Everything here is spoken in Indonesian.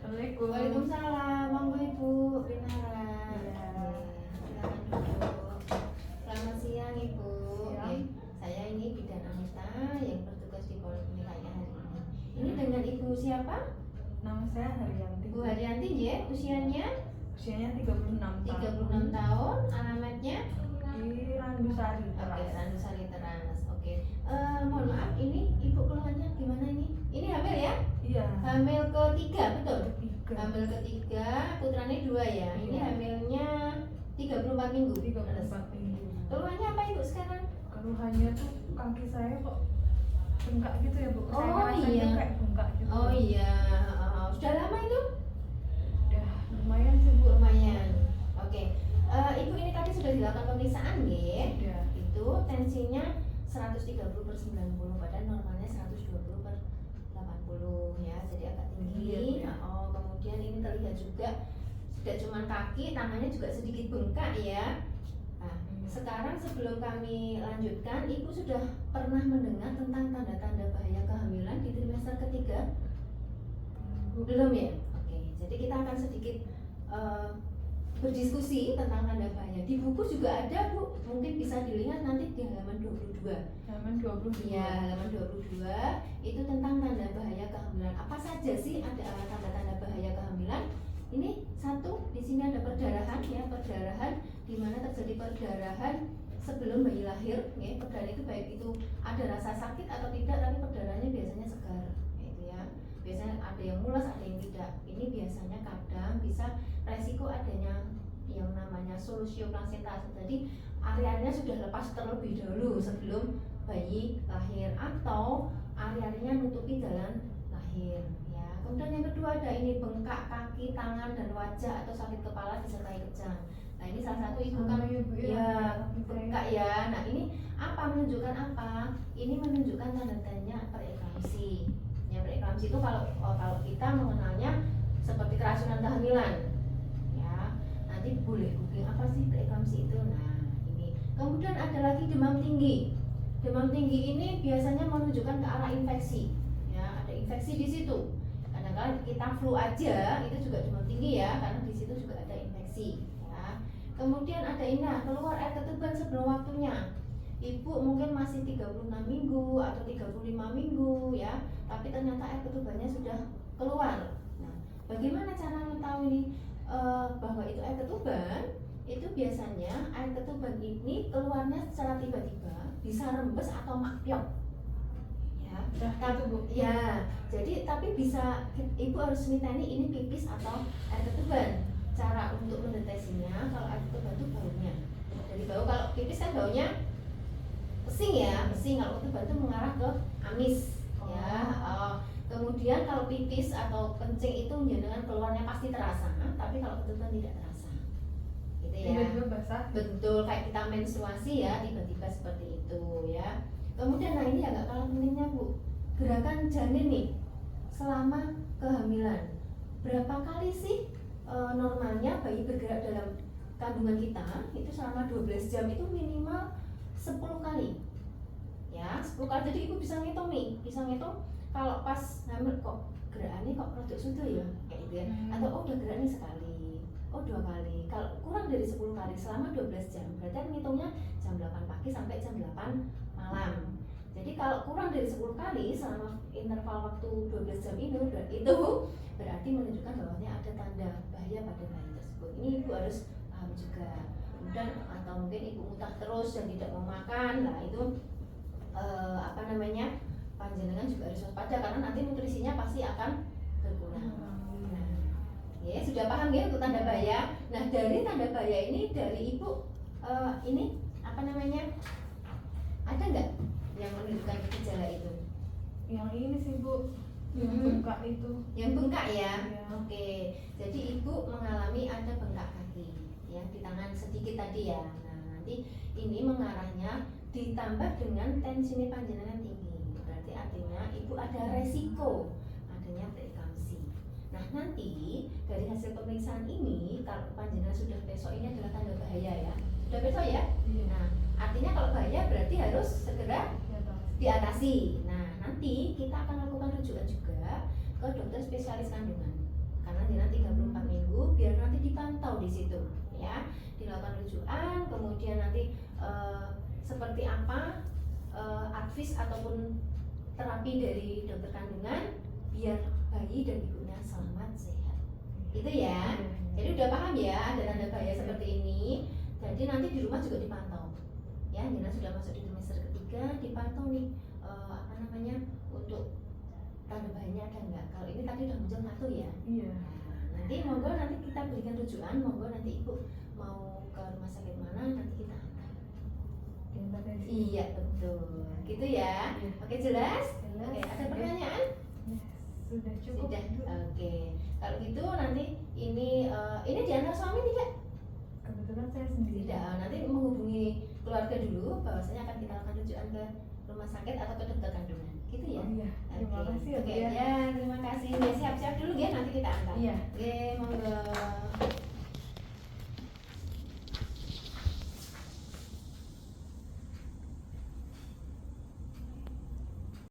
Assalamualaikum. Waalaikumsalam, monggo Ibu Rinara. Iya. Silakan duduk. Selamat siang Ibu. Siang. Saya ini Bidan Anita yang bertugas di Poliklinik hari ini. Ini dengan Ibu siapa? Nama saya Haryanti. Bu Haryanti ya, usianya Usianya 36 36 tahun, alamatnya Di Randusari. Oke, Randusari Teras. Oke. Mohon maaf, ini Ibu keluhannya gimana ini? Ini hamil ya? Iya. Hamil ketiga, betul? Ketiga. Hamil ketiga, putranya 2 ya. Ini Iya. hamilnya 34 minggu. 34 minggu. Keluhannya apa Ibu sekarang? Keluhannya tuh kaki saya kok bengkak gitu ya Bu. Oh, Saya ngerasa iya. itu kayak bengkak gitu. Oh iya, sudah lama itu? Udah lumayan sih Bu. Lumayan. Oke. Ibu ini tadi sudah dilakukan pemeriksaan ya. Udah. Itu tensinya 130/90, padahal normalnya 120/80 ya, jadi agak tinggi. Iya, Nah, kemudian ini terlihat juga tidak cuma kaki, tangannya juga sedikit bengkak ya. Nah, sekarang sebelum kami lanjutkan, Ibu sudah pernah mendengar tentang tanda-tanda bahaya kehamilan di trimester ketiga? Belum ya? Oke, jadi kita akan sedikit berdiskusi tentang tanda bahaya. Di buku juga ada Bu, mungkin bisa dilihat nanti di halaman 22. Halaman 22. Ya, halaman 22 itu tentang tanda bahaya kehamilan. Apa saja sih ada tanda-tanda bahaya kehamilan? Ini satu, di sini ada perdarahan ya, perdarahan di mana terjadi perdarahan sebelum bayi lahir. Ya, perdarahan itu baik itu ada rasa sakit atau tidak, tapi perdarahannya biasanya segar. Gitu ya. Biasanya ada yang mulas, ada yang tidak. Ini biasanya kadang bisa resiko adanya yang namanya solusio plasentase. Jadi area-area sudah lepas terlebih dahulu sebelum bayi lahir atau area-area nutupi jalan lahir ya. Kemudian yang kedua ada ini bengkak kaki, tangan dan wajah atau sakit kepala disertai kejang. Nah, ini salah satu ibu kan ya bengkak ya. Nah, ini apa menunjukkan apa? Ini menunjukkan tanda-tandanya preeklamsi. Ya, preeklamsi itu kalau kita mengenalnya seperti keracunan kehamilan. Ya, nanti boleh googling apa sih preeklamsi itu. Nah, ini. Kemudian ada lagi demam tinggi. Demam tinggi ini biasanya menunjukkan ke arah infeksi. Ya, ada infeksi di situ. Kadang-kadang kita flu aja itu juga demam tinggi ya, karena di situ juga ada infeksi. Ya. Kemudian ada ini, keluar air ketuban sebelum waktunya. Ibu mungkin masih 36 minggu atau 35 minggu ya, tapi ternyata air ketubannya sudah keluar. Nah, bagaimana cara mengetahui ini bahwa itu air ketuban? Itu biasanya air ketuban ini keluarnya secara tiba-tiba, bisa rembes atau makpyok. Ya, ya. Jadi tapi bisa Ibu harus niteni ini pipis atau air ketuban. Cara untuk mendeteksinya, kalau air ketuban itu baunya. Dari bau, kalau pipis kan baunya pesing ya, pesing. Kalau ketuban itu mengarah ke amis ya. Kemudian kalau pipis atau kencing itu dengan keluarnya pasti terasa, tapi kalau ketuban tidak terasa. Gitu ya. Tiba-tiba basah. Betul, kayak kita menstruasi ya, tiba-tiba seperti itu ya. Kemudian nah ini agak kalah pentingnya Bu, gerakan janin nih selama kehamilan. Berapa kali sih normalnya bayi bergerak dalam kandungan kita? Itu selama 12 jam itu minimal 10 kali. Ya, 10 kali. Jadi Ibu bisa ngitung nih, bisa ngitung kalau pas hamil kok gerakannya kok produk sudah ya, kayak gitu ya. Atau udah geraknya sekali. 2 kali. Kalau kurang dari 10 kali selama 12 jam, berarti ngitungnya jam 8 pagi sampai jam 8 malam. Jadi kalau kurang dari 10 kali selama interval waktu 12 jam itu berarti menunjukkan bahwa ada tanda bahaya pada bayi tersebut. Ini Ibu harus paham juga. Kemudian atau mungkin Ibu muntah terus dan tidak mau makan, nah itu panjenengan juga harus waspada karena nanti nutrisinya pasti akan berkurang. Ya, sudah paham ya untuk tanda bahaya. Nah, dari tanda bahaya ini dari Ibu ini ada nggak yang menunjukkan gejala itu? Yang ini sih Bu, yang bengkak itu. Yang bengkak ya? Iya. Oke. Jadi Ibu mengalami ada bengkak kaki ya di tangan sedikit tadi ya. Nah, nanti ini mengarahnya ditambah dengan tensi panjenengan tinggi. Berarti artinya Ibu ada resiko adanya preeklamsi. Nah, nanti dari hasil pemeriksaan ini, kalau panjenengan sudah besok, ini adalah tanda bahaya ya. Sudah besok ya? Iya. Nah, artinya kalau bahaya berarti harus segera diatasi. Nah, nanti kita akan lakukan rujukan juga ke dokter spesialis kandungan. Karena di situ ya, dilakukan rujukan, kemudian nanti seperti apa advis ataupun terapi dari dokter kandungan biar bayi dan ibunya selamat sehat. Itu ya. Jadi udah paham ya ada tanda bahaya seperti ini. Jadi nanti di rumah juga dipantau. Ya, Nina sudah masuk di trimester ketiga, dipantau nih untuk tanda bahayanya ada enggak. Kalau ini tadi udah muncul satu ya. Iya. Nanti monggo nanti kita berikan rujukan, monggo nanti ibu mau ke rumah sakit mana nanti kita antar. Iya betul, gitu ya. Iya. Oke jelas? Jelas. Oke, ada pertanyaan? Sudah cukup. Sudah. Oke. Kalau gitu nanti ini diantar suami tidak? Kebetulan saya sendiri. Tidak. Nanti menghubungi keluarga dulu, bahwasanya akan kita lakukan rujukan ke rumah sakit atau ke dokter kandungan. Gitu ya? Oh iya. Terima Oke. kasih ya, Bu Oke, ya. ya terima kasih. Ya, siap-siap dulu ya nanti kita antar. Iya. Oke, monggo.